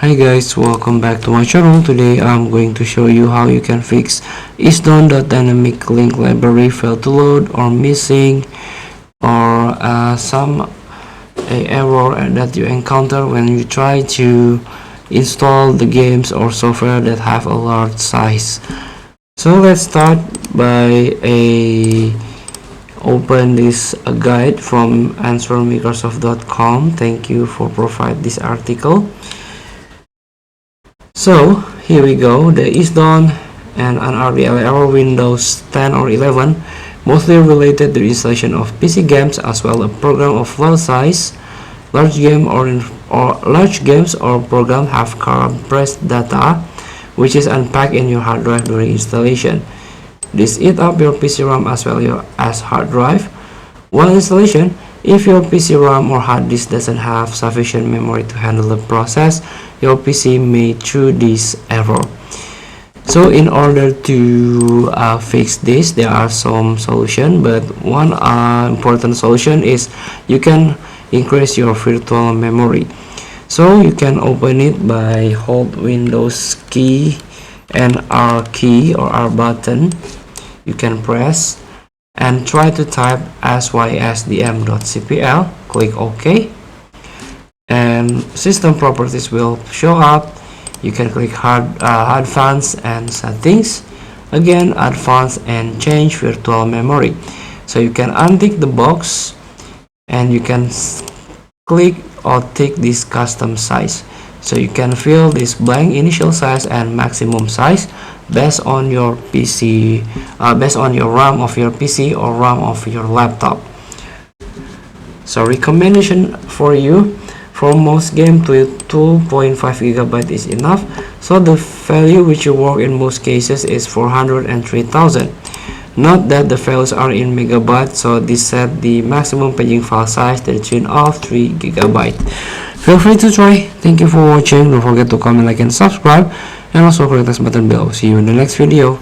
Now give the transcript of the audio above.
Hi guys, welcome back to my channel. Today I'm going to show you how you can fix ISDone.dynamic link library failed to load or missing, or some error that you encounter when you try to install the games or software that have a large size. So let's start by open this guide from answermicrosoft.com. Thank you for providing this article. So here we go. The ISDone and an RDL error Windows 10 or 11, mostly related to the installation of PC games as well as a program of large size. Large games or program have compressed data, which is unpacked in your hard drive during installation. This eats up your PC RAM as well as hard drive. While installation, if your PC RAM or hard disk doesn't have sufficient memory to handle the process, your PC may throw this error. So in order to fix this, there are some solutions, but one important solution is you can increase your virtual memory. So you can open it by hold Windows key and R key or R button. You can press and try to type ISDone.dll. Click OK, and system properties will show up. You can click advanced and settings, again advanced, and change virtual memory. So you can untick the box and you can click or tick this custom size. So you can fill this blank initial size and maximum size based on your PC, based on your RAM of your PC or RAM of your laptop. So recommendation for you, for most game, 2.5 GB is enough. So the value which you work in most cases is 403,000. Note that the files are in megabytes, so this set the maximum paging file size to the tune of 3 GB. Feel free to try. Thank you for watching. Don't forget to comment, like, and subscribe, and also click the button below. See you in the next video.